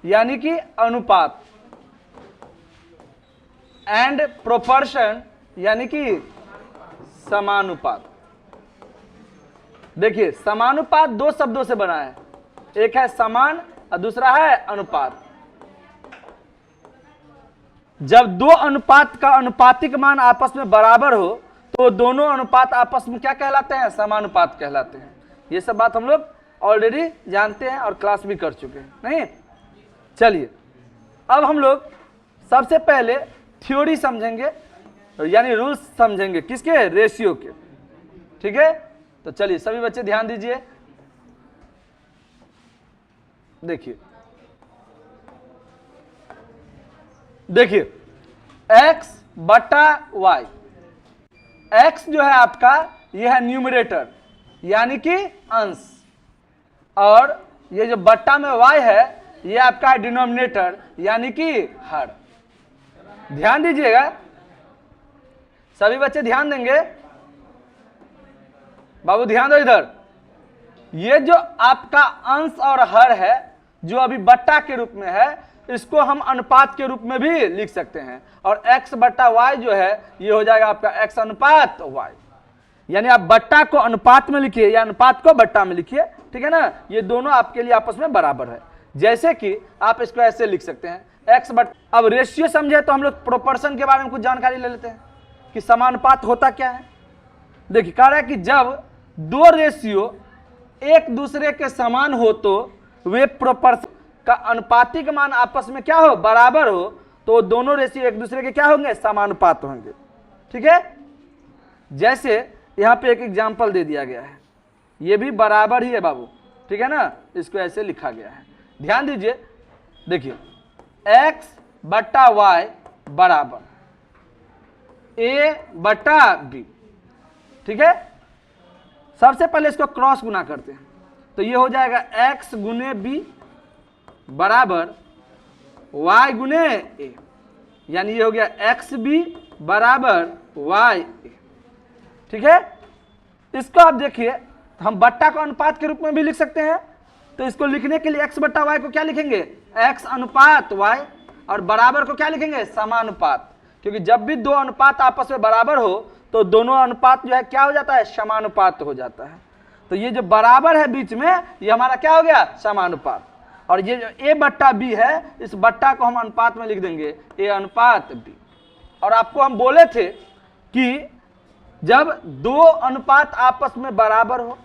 यानी कि अनुपात, एंड प्रोपोर्शन यानी कि समानुपात। देखिए समानुपात दो शब्दों से बना है, एक है समान और दूसरा है अनुपात। जब दो अनुपात का अनुपातिक मान आपस में बराबर हो तो दोनों अनुपात आपस में क्या कहलाते हैं? समानुपात कहलाते हैं। ये सब बात हम लोग ऑलरेडी जानते हैं और क्लास भी कर चुके हैं, नहीं? चलिए अब हम लोग सबसे पहले थ्योरी समझेंगे, यानी रूल्स समझेंगे, किसके? रेशियो के। ठीक है, तो चलिए सभी बच्चे ध्यान दीजिए। देखिए x बटा y, x जो है आपका यह है न्यूमरेटर यानी कि अंश, और ये जो बट्टा में y है ये आपका डिनोमिनेटर यानी कि हर। ध्यान दीजिएगा, सभी बच्चे ध्यान देंगे। बाबू ध्यान दो इधर। ये जो आपका अंश और हर है जो अभी बट्टा के रूप में है, इसको हम अनुपात के रूप में भी लिख सकते हैं, और x बट्टा y जो है ये हो जाएगा आपका x अनुपात y। यानी आप बट्टा को अनुपात में लिखिए या अनुपात को बट्टा में लिखिए, ठीक है ना? ये दोनों आपके लिए आपस में बराबर है। जैसे कि आप इसको ऐसे लिख सकते हैं x बट्टा। अब रेशियो समझे तो हम लोग प्रोपोर्शन के बारे में कुछ जानकारी ले लेते हैं कि समानुपात होता क्या है। देखिए कह रहा है कि जब दो रेशियो एक दूसरे के समान हो तो वे प्रोपोर्शन का अनुपातिक मान आपस में क्या हो? बराबर हो, तो दोनों रेशियो एक दूसरे के क्या होंगे? समानुपात होंगे। ठीक है, जैसे यहां पे एक एग्जांपल दे दिया गया है, ये भी बराबर ही है बाबू, ठीक है ना? इसको ऐसे लिखा गया है, ध्यान दीजिए। देखिए x बट्टा y बराबर a बट्टा b। ठीक है, सबसे पहले इसको क्रॉस गुना करते हैं, तो ये हो जाएगा x गुने b बराबर y गुने a, यानी ये हो गया xb बराबर ya। ठीक है, इसको आप देखिए हम बट्टा को अनुपात के रूप में भी लिख सकते हैं, तो इसको लिखने के लिए x बट्टा y को क्या लिखेंगे? x अनुपात y, और बराबर को क्या लिखेंगे? समानुपात, क्योंकि जब भी दो अनुपात आपस में बराबर हो तो दोनों अनुपात जो है क्या हो जाता है? समानुपात हो जाता है। तो ये जो बराबर है बीच में ये हमारा क्या हो गया? समानुपात। और ये जो a बट्टा b है, इस बट्टा को हम अनुपात में लिख देंगे a अनुपात b। और आपको हम बोले थे कि जब दो अनुपात आपस में बराबर हो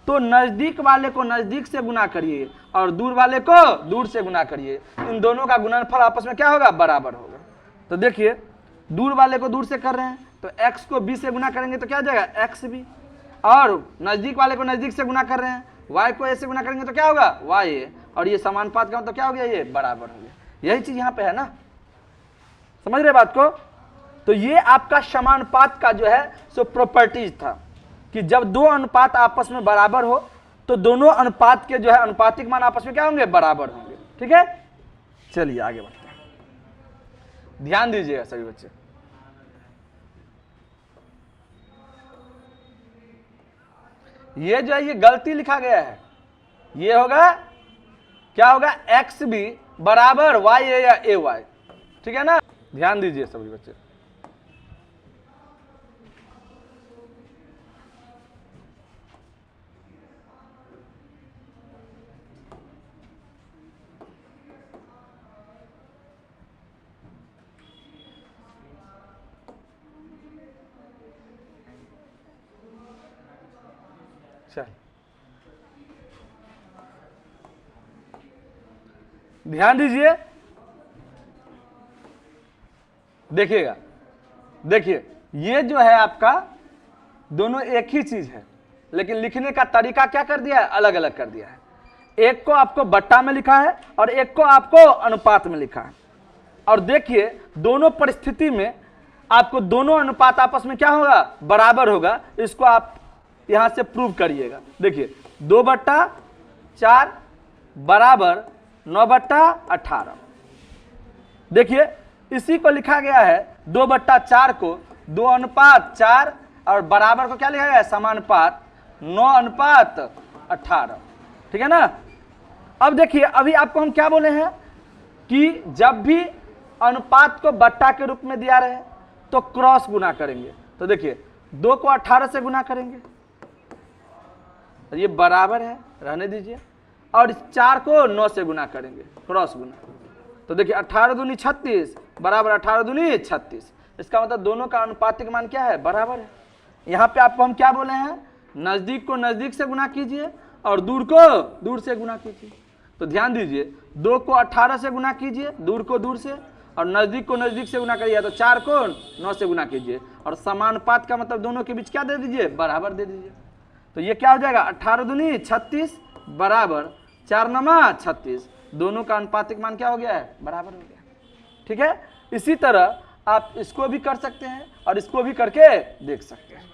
तो नजदीक वाले को नजदीक से गुना करिए और दूर वाले को दूर से गुना करिए, इन दोनों का गुणनफल आपस में क्या होगा? बराबर होगा। तो देखिए दूर वाले को दूर से कर रहे हैं तो x को b से गुना करेंगे तो क्या हो जाएगा? xb, और नजदीक वाले को नजदीक से गुना कर रहे हैं, y को a से गुना करेंगे तो क्या होगा? ya, और ये समानुपात का मतलब क्या हो गया? ये बराबर हो गया। यही चीज यहाँ पे है ना, समझ रहे बात को? तो ये आपका समानुपात का जो है सो प्रॉपर्टीज था कि जब दो अनुपात आपस में बराबर हो तो दोनों अनुपात के जो है अनुपातिक मान आपस में क्या होंगे? बराबर होंगे। ठीक है, चलिए आगे बढ़ते हैं, ध्यान दीजिएगा सभी बच्चे। ये जो है ये गलती लिखा गया है, ये होगा क्या होगा? xb बराबर ya या ay। ठीक है ना, ध्यान दीजिए सभी बच्चे। ध्यान दीजिए, देखिएगा। देखिए ये जो है आपका दोनों एक ही चीज है, लेकिन लिखने का तरीका क्या कर दिया है? अलग अलग कर दिया है। एक को आपको बट्टा में लिखा है और एक को आपको अनुपात में लिखा है। और देखिए दोनों परिस्थिति में आपको दोनों अनुपात आपस में क्या होगा? बराबर होगा। इसको आप यहां से प्रूव करिएगा। देखिए 2/4 बराबर 9/18। देखिए इसी को लिखा गया है 2/4 को 2:4 और बराबर को क्या लिखा गया है? समानुपात 9:18। ठीक है ना। अब देखिए अभी आपको हम क्या बोले हैं कि जब भी अनुपात को बट्टा के रूप में दिया रहे तो क्रॉस गुना करेंगे। तो देखिए 2 को 18 से गुना करेंगे, ये बराबर है, रहने दीजिए, और इस 4 को 9 से गुना करेंगे, क्रॉस गुना। तो देखिए 18 दूनी 36 बराबर 18 दूनी 36। इसका मतलब दोनों का अनुपातिक मान क्या है, बराबर है। यहाँ पे आपको हम क्या बोले हैं, नजदीक को नजदीक से गुना कीजिए और दूर को दूर से गुना कीजिए। तो ध्यान दीजिए 2 को 18 से गुना कीजिए, दूर को दूर से, और नजदीक को नजदीक से गुना करिए, तो 4 को 9 से गुना कीजिए, और समानुपात का मतलब दोनों के बीच क्या दे दीजिए, बराबर दे दीजिए। तो ये क्या हो जाएगा, 18 दूनी 36 बराबर 4 नमा 36, दोनों का अनुपातिक मान क्या हो गया है, बराबर हो गया। ठीक है, इसी तरह आप इसको भी कर सकते हैं और इसको भी करके देख सकते हैं।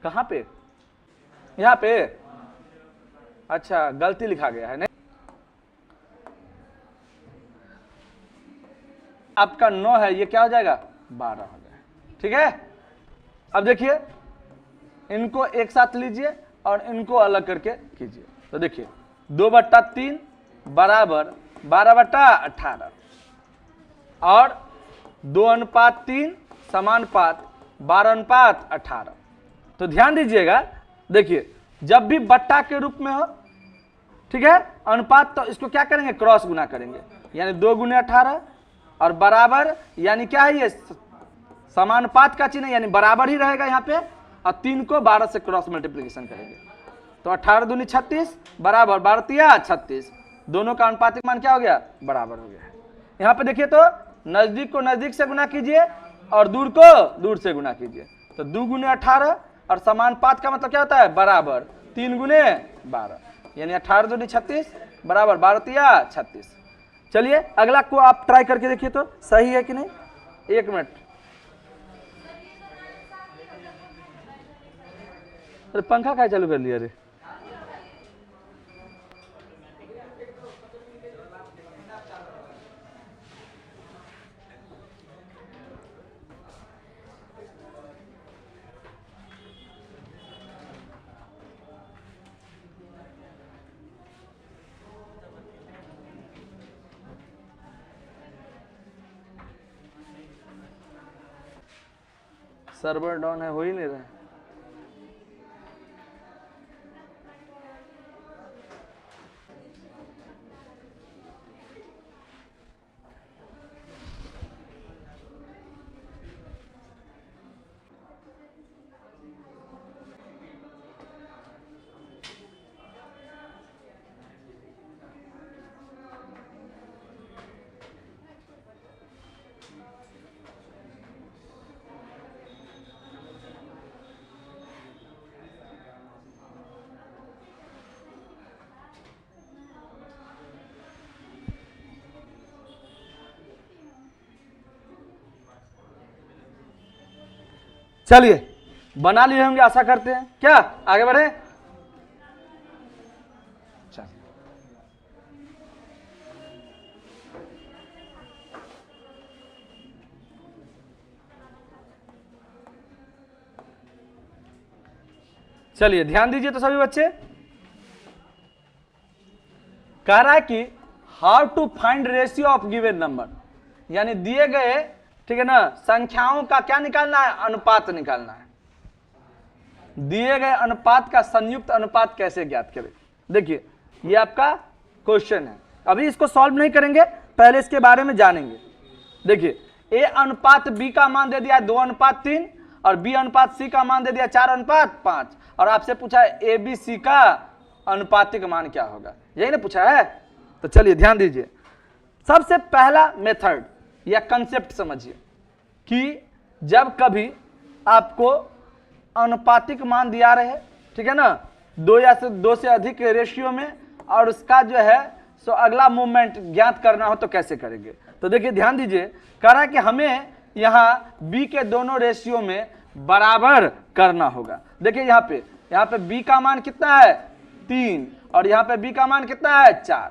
कहां पे, यहां पे, अच्छा गलती लिखा गया है, नहीं आपका 9 है, ये क्या हो जाएगा, 12 हो जाएगा। ठीक है, अब देखिए इनको एक साथ लीजिए और इनको अलग करके कीजिए। तो देखिए 2/3 बराबर 12/18 और 2:3 समानुपात 12:18। तो ध्यान दीजिएगा, देखिए जब भी बट्टा के रूप में हो, ठीक है, अनुपात, तो इसको क्या करेंगे, क्रॉस गुना करेंगे, यानी 2 × 18 और बराबर, यानी क्या है, ये समानुपात का चिन्ह, यानी बराबर ही रहेगा यहाँ पे, और 3 को 12 से क्रॉस मल्टीप्लिकेशन करेंगे। तो 18 दूनी 36 बराबर 12 × 36, दोनों का अनुपातिक मान क्या हो गया, बराबर हो गया। यहाँ पे देखिए तो नजदीक को नजदीक से गुना कीजिए और दूर को दूर से गुना कीजिए। तो 2 × 18 और समानुपात का मतलब क्या होता है, बराबर, 3 × 12, यानी 18 दूनी 36 बराबर 12 × 36। चलिए अगला को आप ट्राई करके देखिए तो सही है कि नहीं। 1 मिनट, अरे पंखा क्या चालू कर लिया रे। सर्वर डाउन है, हो ही नहीं रहा है। चलिए बना लिए होंगे, आशा करते हैं, क्या आगे बढ़े। चलिए ध्यान दीजिए तो सभी बच्चे, कह रहा है कि how to find ratio of given number, यानी दिए गए, ठीक है ना, संख्याओं का क्या निकालना है, अनुपात निकालना है। दिए गए अनुपात का संयुक्त अनुपात कैसे ज्ञात करें। देखिए ये आपका क्वेश्चन है, अभी इसको सॉल्व नहीं करेंगे, पहले इसके बारे में जानेंगे। देखिए ए अनुपात बी का मान दे दिया 2:3 और बी अनुपात सी का मान दे दिया 4:5, और आपसे पूछा है ए बी सी का अनुपातिक मान क्या होगा, यही ना पूछा है। तो चलिए ध्यान दीजिए, सबसे पहला मेथड या कंसेप्ट समझिए कि जब कभी आपको अनुपातिक मान दिया रहे, ठीक है ना, 2 से अधिक रेशियो में, और उसका जो है सो अगला मूवमेंट ज्ञात करना हो तो कैसे करेंगे। तो देखिए ध्यान दीजिए, कह रहा है कि हमें यहाँ बी के दोनों रेशियो में बराबर करना होगा। देखिए यहाँ पे बी का मान कितना है 3 और यहाँ पे बी का मान कितना है 4,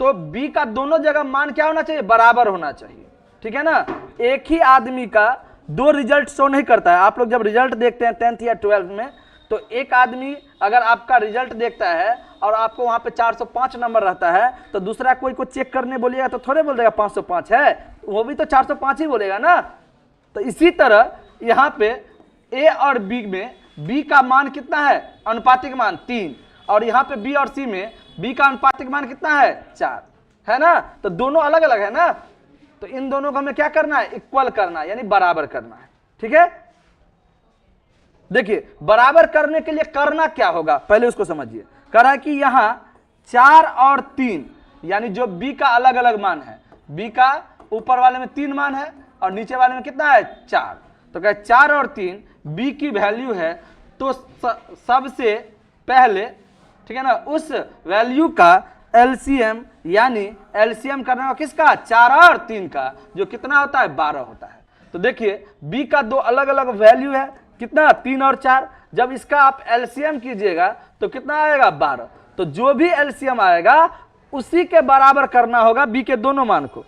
तो बी का दोनों जगह मान क्या होना चाहिए, बराबर होना चाहिए, ठीक है ना। एक ही आदमी का 2 रिजल्ट शो नहीं करता है। आप लोग जब रिजल्ट देखते हैं 10th या 12th में, तो एक आदमी अगर आपका रिजल्ट देखता है और आपको वहां पे 405 नंबर रहता है, तो दूसरा कोई को चेक करने बोलिएगा तो थोड़े बोल देगा 505 है, वो भी तो 405 ही बोलेगा ना। तो इसी तरह यहाँ पे ए और बी में बी का मान कितना है, अनुपातिक मान 3, और यहाँ पे बी और सी में बी का अनुपातिक मान कितना है, 4 है ना। तो दोनों अलग अलग है ना, तो इन दोनों को हमें क्या करना है, इक्वल करना है, यानी बराबर करना है। ठीक है, देखिए बराबर करने के लिए करना क्या होगा, पहले उसको समझिए। कह रहा है कि यहां 4 और 3 यानी जो b का अलग अलग मान है, b का ऊपर वाले में 3 मान है और नीचे वाले में कितना है, 4। तो कहे 4 और 3 b की वैल्यू है, तो सबसे पहले, ठीक है ना, उस वैल्यू का एलसीएम, यानी एलसीएम करने का किसका, 4 और 3 का, जो कितना होता है, 12 होता है। तो देखिए b का दो अलग अलग वैल्यू है, कितना, 3 और 4। जब इसका आप एलसीएम कीजिएगा तो कितना आएगा, 12। तो जो भी एलसीएम आएगा उसी के बराबर करना होगा b के दोनों मान को,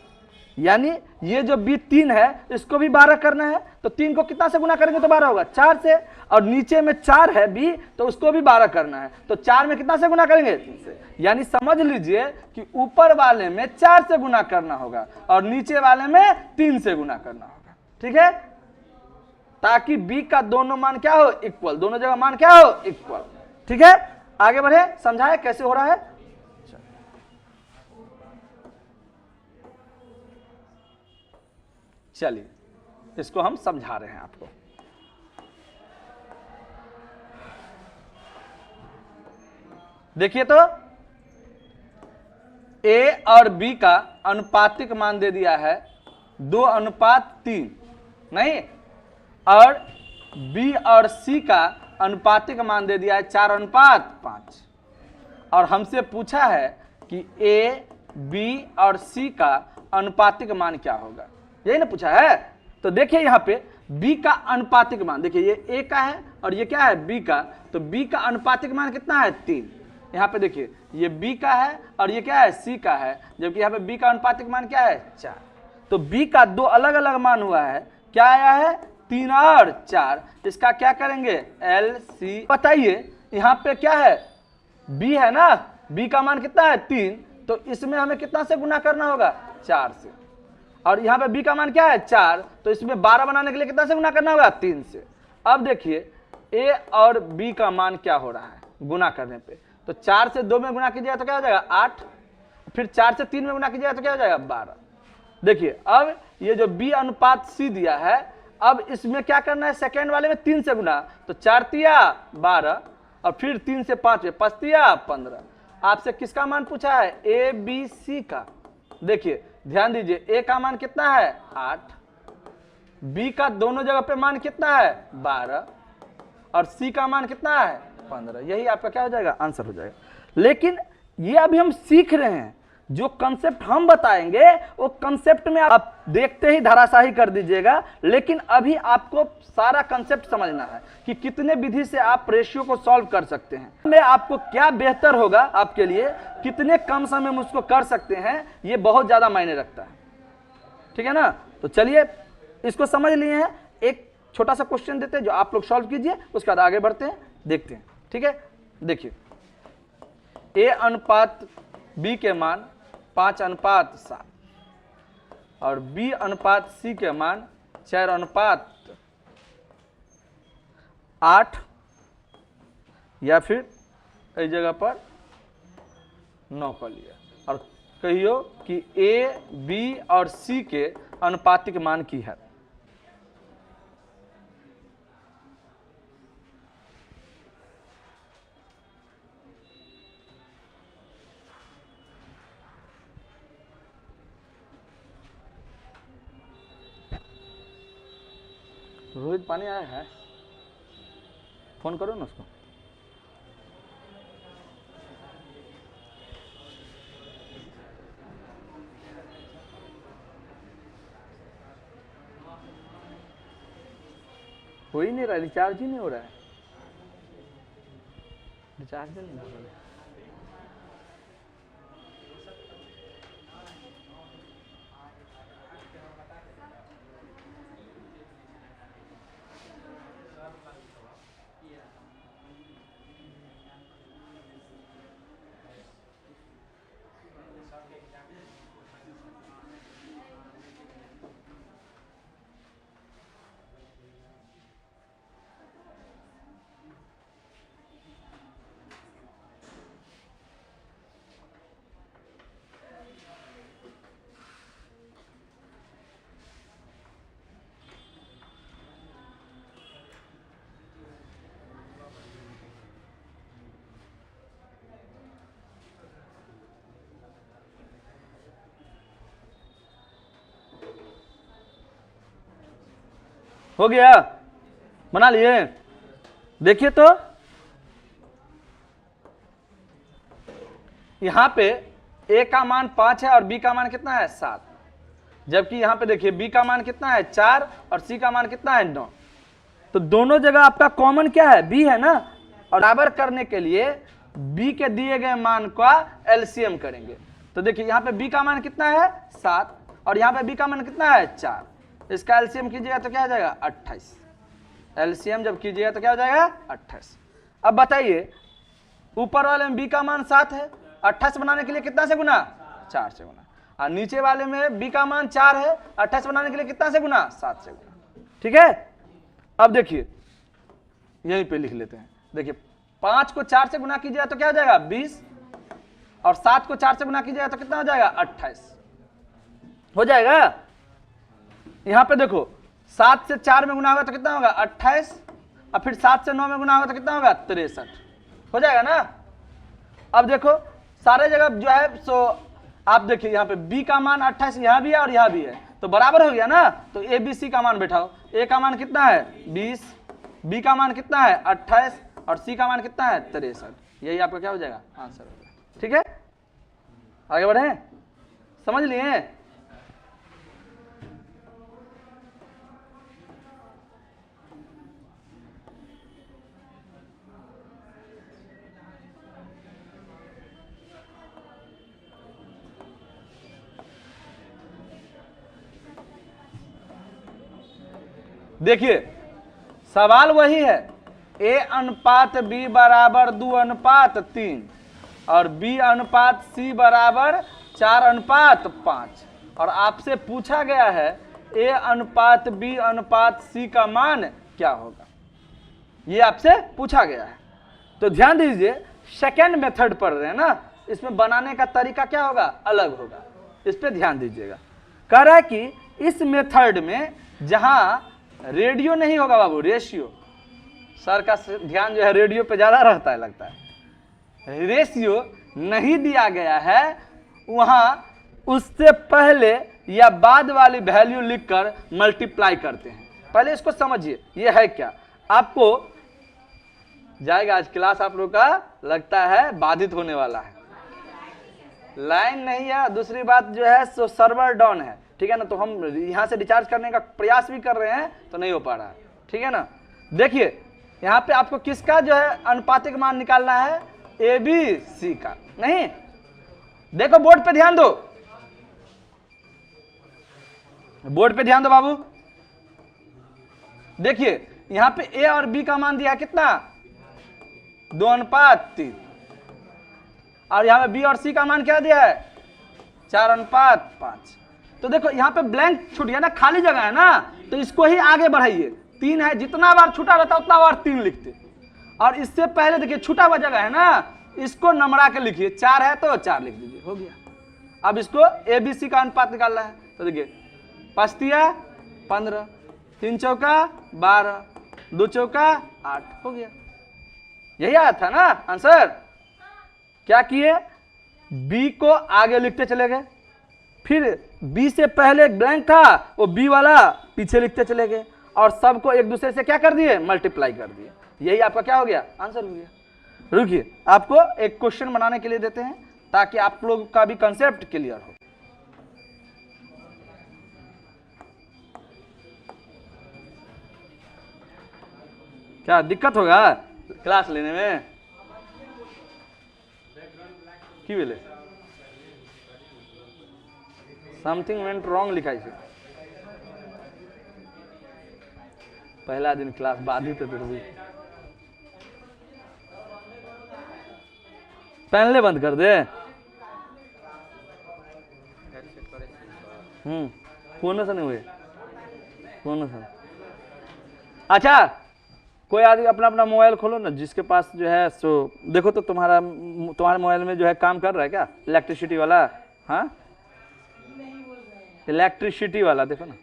यानी ये जो b 3 है इसको भी 12 करना है। तो 3 को कितना से गुना करेंगे तो 12 होगा, 4 से, और नीचे में 4 है b, तो उसको भी 12 करना है। तो 4 में कितना से गुना करेंगे, 3 से। यानी समझ लीजिए कि ऊपर वाले में 4 से गुना करना होगा और नीचे वाले में 3 से गुना करना होगा। ठीक है, ताकि b का दोनों मान क्या हो, इक्वल, दोनों जगह मान क्या हो, इक्वल। ठीक है, आगे बढ़े, समझाए कैसे हो रहा है। चलिए इसको हम समझा रहे हैं आपको। देखिए तो a और b का अनुपातिक मान दे दिया है 2:3, नहीं, और b और c का अनुपातिक मान दे दिया है 4:5, और हमसे पूछा है कि a, b और c का अनुपातिक मान क्या होगा, यही ना पूछा है। तो देखिए यहाँ पे b का अनुपातिक मान, देखिए ये a का है और ये क्या है, b का, तो b का अनुपातिक मान कितना है, 3। यहाँ पे देखिए ये b का है और ये क्या है, c का है, जबकि यहाँ पे b का अनुपातिक मान क्या है, 4। तो b का दो अलग अलग मान हुआ है, क्या आया है, 3 और 4। इसका क्या करेंगे, LC। बताइए यहाँ पे क्या है, b है ना, b का मान कितना है, 3, तो इसमें हमें कितना से गुना करना होगा, 4 से, और यहाँ पे b का मान क्या है, 4, तो इसमें 12 बनाने के लिए कितना से गुना करना होगा, 3 से। अब देखिए a और b का मान क्या हो रहा है गुना करने पे, तो 4 से 2 में गुना कीजिएगा तो क्या हो जाएगा, 8, फिर 4 से 3 में गुना कीजिएगा तो क्या हो जाएगा, 12। देखिए अब ये जो b अनुपात c दिया है, अब इसमें क्या करना है, सेकेंड वाले में 3 से गुना, तो 4 तिया 12, और फिर 3 से 5 में 5 तिया 15। आपसे किसका मान पूछा है, a b c का। देखिए ध्यान दीजिए, a का मान कितना है, 8, b का दोनों जगह पे मान कितना है, 12, और c का मान कितना है, 15। यही आपका क्या हो जाएगा, आंसर हो जाएगा। लेकिन ये अभी हम सीख रहे हैं, जो कंसेप्ट हम बताएंगे वो कंसेप्ट में आप देखते ही धराशाही कर दीजिएगा, लेकिन अभी आपको सारा कंसेप्ट समझना है कि कितने विधि से आप रेशियो को सॉल्व कर सकते हैं, में आपको क्या बेहतर होगा आपके लिए, कितने कम समय में उसको कर सकते हैं, ये बहुत ज्यादा मायने रखता है। ठीक है ना, तो चलिए इसको समझ लिए हैं। एक छोटा सा क्वेश्चन देते हैं जो आप लोग सॉल्व कीजिए, उसके बाद आगे बढ़ते हैं, देखते हैं। ठीक है, देखिए a अनुपात b के मान 5:7 और b अनुपात c के मान 4:8, या फिर इस जगह पर 9 कर लिया, और कहियो कि a, b और c के अनुपातिक मान की है। रोहित पानी आया है, फोन करो ना उसको। हो ही नहीं रहा, रिचार्ज ही नहीं हो रहा है, रिचार्ज नहीं हो रहा है। हो गया, बना लिए। देखिए तो यहां पे a का मान 5 है और b का मान कितना है 7, जबकि यहां पे देखिए b का मान कितना है 4 और c का मान कितना है 9। तो दोनों जगह आपका कॉमन क्या है, b है ना। और बराबर करने के लिए b के दिए गए मान का एलसीएम करेंगे। तो देखिए यहाँ पे b का मान कितना है 7 और यहाँ पे b का मान कितना है 4। इसका एलसीएम कीजिएगा तो क्या हो जाएगा 28। एलसीएम जब कीजिएगा तो क्या हो जाएगा 28। अब बताइए ऊपर वाले में b का मान 7 है, 28 बनाने के लिए कितना से गुना 4 से गुना, और नीचे वाले में b का मान 4 है, 28 बनाने के लिए कितना से गुना 7 से गुना। ठीक है, अब देखिए यहीं पे लिख लेते हैं। देखिए 5 को 4 से गुना कीजिएगा तो क्या हो जाएगा 20 और 7 को 4 से गुना कीजिएगा तो कितना हो जाएगा 28 हो जाएगा। यहां पे देखो 7 से 4 में गुना होगा तो कितना होगा 28 और फिर 7 से 9 में गुना होगा तो कितना होगा 63 हो जाएगा ना। अब देखो सारे जगह जो है सो आप देखिए यहाँ पे b का मान 28 यहाँ भी है और यहाँ भी है तो बराबर हो गया ना। तो a b c का मान बैठाओ, a का मान कितना है 20, b का मान कितना है 28 और c का मान कितना है 63। यही आपका क्या हो जाएगा आंसर हो जाएगा। ठीक है, आगे बढ़े, समझ लिए। देखिए सवाल वही है, a अनुपात b बराबर 2 अनुपात 3 और b अनुपात c बराबर 4 अनुपात 5 और आपसे पूछा गया है a अनुपात b अनुपात c का मान क्या होगा, ये आपसे पूछा गया है। तो ध्यान दीजिए सेकेंड मेथड पढ़ रहे हैं ना, इसमें बनाने का तरीका क्या होगा अलग होगा, इस पे ध्यान दीजिएगा। कह रहा है कि इस मेथड में जहां रेडियो नहीं होगा बाबू, रेशियो, सर का ध्यान जो है रेडियो पे ज्यादा रहता है लगता है, रेशियो नहीं दिया गया है, वहां उससे पहले या बाद वाली वैल्यू लिखकर मल्टीप्लाई करते हैं। पहले इसको समझिए ये है क्या, आपको जाएगा आज क्लास आप लोग का लगता है बाधित होने वाला है, लाइन नहीं है, दूसरी बात जो है सो सर्वर डाउन है। ठीक है ना, तो हम यहां से रिचार्ज करने का प्रयास भी कर रहे हैं तो नहीं हो पा रहा है। ठीक है ना, देखिए यहां पे आपको किसका जो है अनुपातिक मान निकालना है ए बी सी का, नहीं देखो बोर्ड पे ध्यान दो, बोर्ड पे ध्यान दो बाबू। देखिए यहां पे ए और बी का मान दिया है कितना 2 अनुपात 3 और यहां पे बी और सी का मान क्या दिया है 4 अनुपात 5। तो देखो यहाँ पे ब्लैंक छूट गया ना, खाली जगह है ना, तो इसको ही आगे बढ़ाइए। 3 है, जितना बार छूटा रहता उतना बार 3 लिखते, और इससे पहले देखिए छूटा हुआ जगह है ना, इसको नंबरा के लिखिए, 4 है तो 4 लिख दीजिए, हो गया। अब इसको ए बी सी का अनुपात निकालना है, तो देखिए 5 तिया 15, 3 चौका 12, 2 चौका 8, हो गया। यही आया था ना आंसर। क्या किए, बी को आगे लिखते चले गए, फिर बी से पहले एक ब्लैंक था वो बी वाला पीछे लिखते चले गए और सबको एक दूसरे से क्या कर दिए मल्टीप्लाई कर दिए। यही आपका क्या हो गया आंसर हो गया। रुकिए आपको एक क्वेश्चन बनाने के लिए देते हैं ताकि आप लोग का भी कंसेप्ट क्लियर हो। क्या दिक्कत होगा क्लास लेने में की बोले समथिंग वेंट रॉन्ग लिखा है, पहला दिन क्लास बाधित है, पहले बंद कर दे। कौन सा नहीं हुए, कौन सा। अच्छा कोई आदमी अपना अपना मोबाइल खोलो ना, जिसके पास जो है सो देखो तो तुम्हारे मोबाइल में जो है काम कर रहा है क्या इलेक्ट्रिसिटी वाला, हाँ इलेक्ट्रिसिटी वाला देखो ना।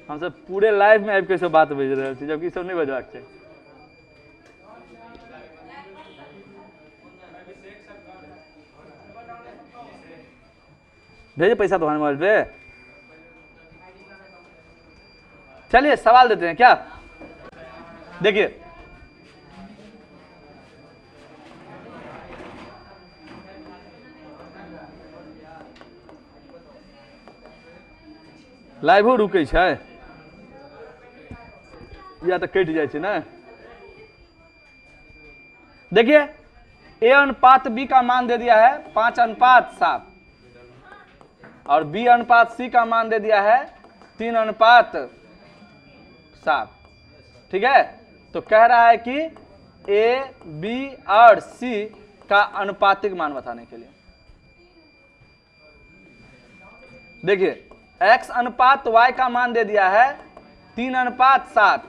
हम सब पूरे लाइव में कैसे बात भेज रहे थे जबकि सब नहीं बजवाक चाहिए। भेजे पैसा तुम्हारे मोबाइल पे, चलिए सवाल देते हैं क्या। देखिए लाइव रुकै छै या तो कट जाए ना। देखिए ए अनुपात बी का मान दे दिया है 5:7 और बी अनुपात सी का मान दे दिया है 3:7। ठीक है, तो कह रहा है कि ए बी और सी का अनुपातिक मान बताने के लिए। देखिए x अनुपात y का मान दे दिया है 3:7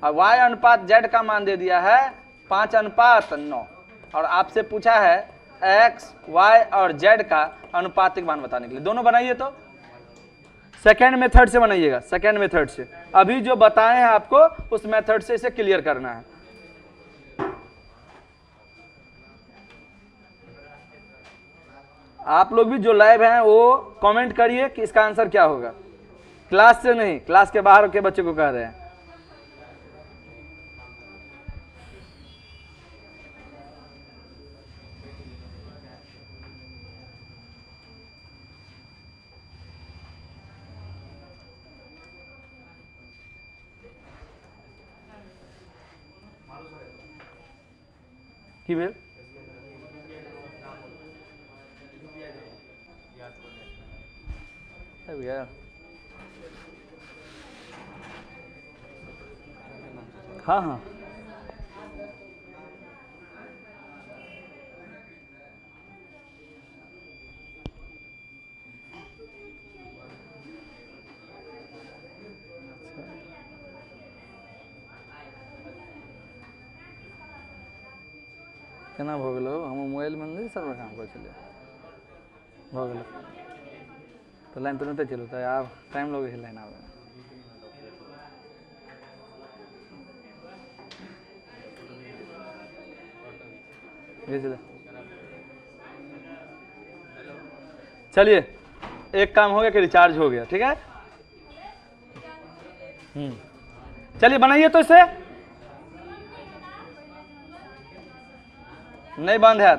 और y अनुपात z का मान दे दिया है 5:9 और आपसे पूछा है x, y और z का अनुपातिक मान बताने के लिए। दोनों बनाइए तो सेकेंड मेथड से बनाइएगा, सेकेंड मेथड से। अभी जो बताए हैं आपको उस मेथड से इसे क्लियर करना है। आप लोग भी जो लाइव हैं वो कमेंट करिए कि इसका आंसर क्या होगा। क्लास से नहीं, क्लास के बाहर के बच्चे को कह रहे हैं। की भेल भैया, हाँ हाँ केना भऽ गेलो, हम मोबाइल में नहीं सर्वर काम कर चलिए भऽ गेलो तो लाइन तुरंत चलता है। आप टाइम लगे लाइन आवे चलिए एक काम हो गया कि रिचार्ज हो गया। ठीक है, चलिए बनाइए तो इसे। नहीं बंद है,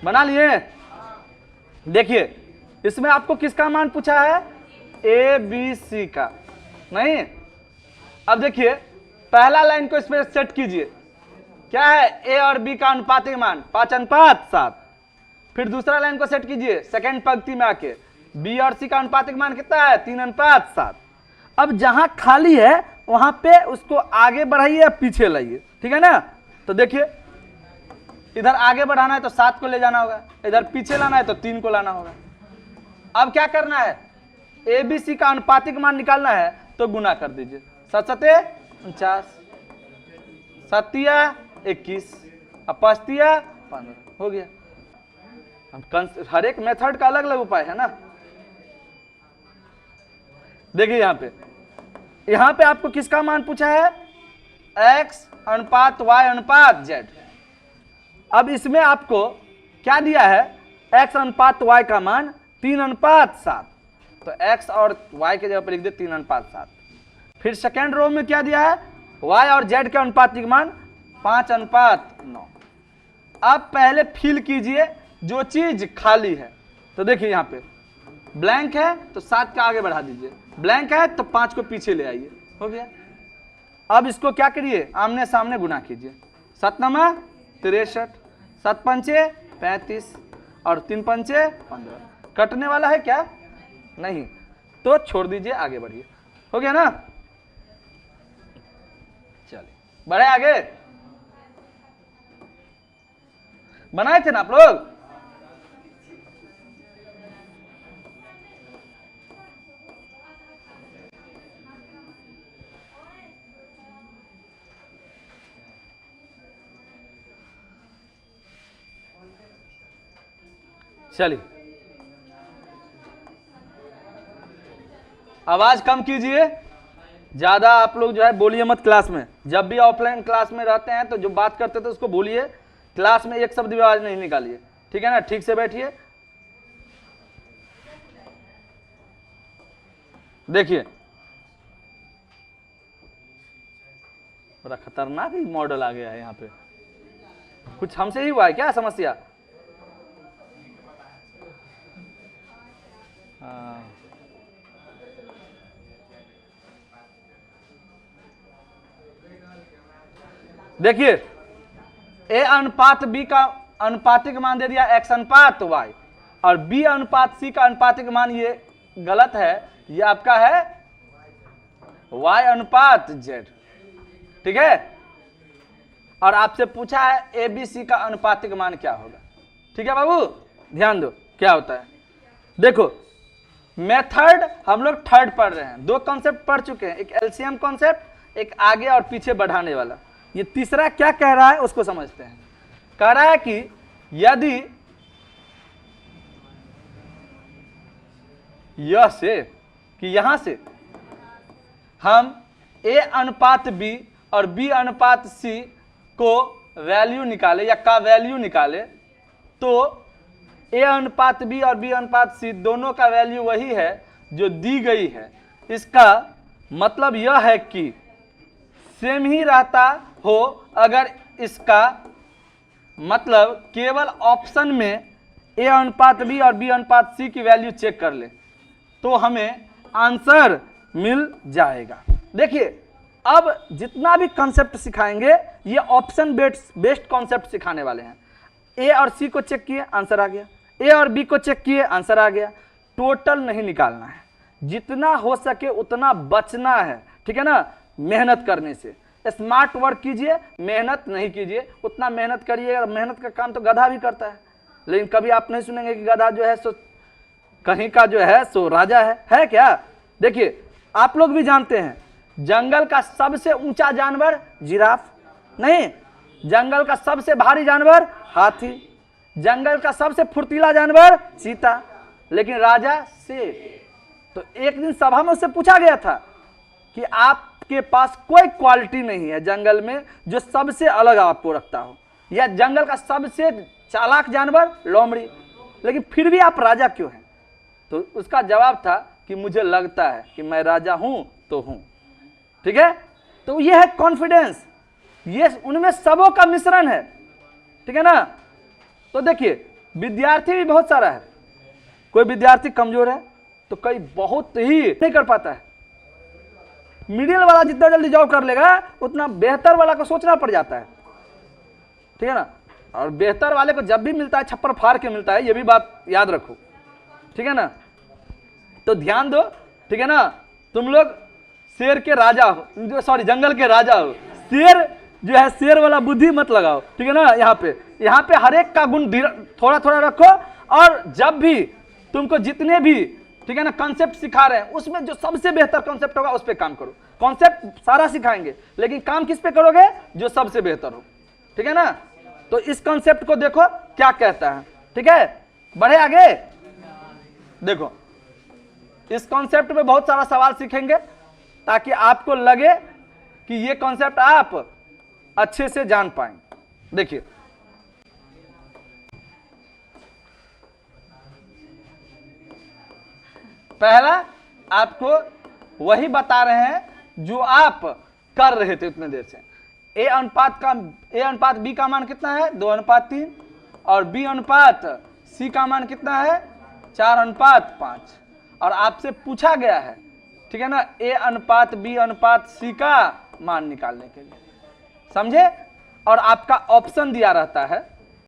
बना लिए। देखिए इसमें आपको किसका मान पूछा है, ए बी सी का नहीं। अब देखिए पहला लाइन को इसमें सेट कीजिए, क्या है ए और बी का अनुपातिक मान 5:7। फिर दूसरा लाइन को सेट कीजिए सेकंड पंक्ति में आके, बी और सी का अनुपातिक मान कितना है 3:7। अब जहां खाली है वहां पे उसको आगे बढ़ाइए या पीछे लाइए। ठीक है ना, तो देखिए इधर आगे बढ़ाना है तो 7 को ले जाना होगा, इधर पीछे लाना है तो 3 को लाना होगा। अब क्या करना है, ए बी सी का अनुपातिक मान निकालना है तो गुना कर दीजिए। 7 7 49, 7 21 और 5 15 हो गया। हर एक मेथड का अलग अलग उपाय है ना। देखिए यहां पे आपको किसका मान पूछा है, x अनुपात y अनुपात z। अब इसमें आपको क्या दिया है, x अनुपात y का मान 3:7, तो x और y के जगह पर लिख दे 3:7। फिर सेकेंड रो में क्या दिया है, y और z के अनुपातिक मान 5:9। अब पहले फिल कीजिए जो चीज खाली है। तो देखिए यहाँ पे ब्लैंक है तो 7 का आगे बढ़ा दीजिए, ब्लैंक है तो 5 को पीछे ले आइए, हो गया। अब इसको क्या करिए, आमने सामने गुना कीजिए। 7 9 63, 7 5 35 और 3 5 15। कटने वाला है क्या, नहीं, तो छोड़ दीजिए, आगे बढ़िए। हो गया ना, चलिए बढ़े आगे। बनाए थे ना आप लोग, चलिए आवाज कम कीजिए, ज्यादा आप लोग जो है बोलिए मत क्लास में। जब भी ऑफलाइन क्लास में रहते हैं तो जो बात करते थे उसको बोलिए, क्लास में एक शब्द भी आवाज नहीं निकालिए। ठीक है ना, ठीक से बैठिए। देखिए बड़ा खतरनाक ही मॉडल आ गया है यहाँ पे। कुछ हमसे ही हुआ है क्या समस्या? हाँ, देखिए ए अनुपात बी का अनुपातिक मान दे दिया x अनुपात y, और b अनुपात c का अनुपातिक मान ये गलत है, ये आपका है y अनुपात z। ठीक है, और आपसे पूछा है abc का अनुपातिक मान क्या होगा। ठीक है बाबू, ध्यान दो क्या होता है। देखो मेथड हम लोग थर्ड पढ़ रहे हैं, दो कॉन्सेप्ट पढ़ चुके हैं, एक एलसीएम कॉन्सेप्ट, एक आगे और पीछे बढ़ाने वाला। ये तीसरा क्या कह रहा है उसको समझते हैं। कह रहा है कि यदि यह से कि यहां से हम a अनुपात b और b अनुपात c को वैल्यू निकाले या का वैल्यू निकाले, तो a अनुपात b और b अनुपात c दोनों का वैल्यू वही है जो दी गई है। इसका मतलब यह है कि सेम ही रहता हो अगर इसका मतलब केवल ऑप्शन में a अनुपात b और b अनुपात c की वैल्यू चेक कर ले तो हमें आंसर मिल जाएगा। देखिए अब जितना भी कॉन्सेप्ट सिखाएंगे ये ऑप्शन बेस्ड कॉन्सेप्ट सिखाने वाले हैं। ए और सी को चेक किए आंसर आ गया, ए और बी को चेक किए आंसर आ गया। टोटल नहीं निकालना है, जितना हो सके उतना बचना है। ठीक है ना, मेहनत करने से। स्मार्ट वर्क कीजिए, मेहनत नहीं कीजिए। उतना मेहनत करिएगा, मेहनत का काम तो गधा भी करता है, लेकिन कभी आप नहीं सुनेंगे कि गधा जो है सो कहीं का जो है सो राजा है क्या? देखिए आप लोग भी जानते हैं जंगल का सबसे ऊंचा जानवर जिराफ नहीं, जंगल का सबसे भारी जानवर हाथी, जंगल का सबसे फुर्तीला जानवर चीता, लेकिन राजा शेर। तो एक दिन सभा में उससे पूछा गया था कि आपके पास कोई क्वालिटी नहीं है जंगल में जो सबसे अलग आपको रखता हो, या जंगल का सबसे चालाक जानवर लोमड़ी, लेकिन फिर भी आप राजा क्यों हैं? तो उसका जवाब था कि मुझे लगता है कि मैं राजा हूं तो हूं। ठीक है, तो यह है कॉन्फिडेंस, ये उनमें सबों का मिश्रण है। ठीक है ना। तो देखिए विद्यार्थी भी बहुत सारा है, कोई विद्यार्थी कमजोर है तो कोई बहुत ही नहीं कर पाता है। मिडिल वाला जितना जल्दी जॉब कर लेगा उतना बेहतर वाला को सोचना पड़ जाता है। ठीक है ना, और बेहतर वाले को जब भी मिलता है छप्पर फाड़ के मिलता है, ये भी बात याद रखो। ठीक है ना, तो ध्यान दो। ठीक है ना, तुम लोग शेर के राजा हो, सॉरी जंगल के राजा हो। शेर जो है शेर वाला बुद्धि मत लगाओ। ठीक है ना, यहाँ पे हर एक का गुण थोड़ा थोड़ा रखो, और जब भी तुमको जितने भी ठीक है ना कॉन्सेप्ट सिखा रहे हैं उसमें जो सबसे बेहतर कॉन्सेप्ट होगा उस पे काम करो। कॉन्सेप्ट सारा सिखाएंगे लेकिन काम किस पे करोगे? जो सबसे बेहतर हो। ठीक है ना, तो इस कॉन्सेप्ट को देखो क्या कहता है। ठीक है, बढ़े आगे। देखो इस कॉन्सेप्ट में बहुत सारा सवाल सीखेंगे ताकि आपको लगे कि ये कॉन्सेप्ट आप अच्छे से जान पाएंगे। देखिए पहला आपको वही बता रहे हैं जो आप कर रहे थे उतने देर से। ए अनुपात बी का मान कितना है? 2:3, और बी अनुपात सी का मान कितना है? 4:5। और आपसे पूछा गया है ठीक है ना ए अनुपात बी अनुपात सी का मान निकालने के लिए, समझे? और आपका ऑप्शन दिया रहता है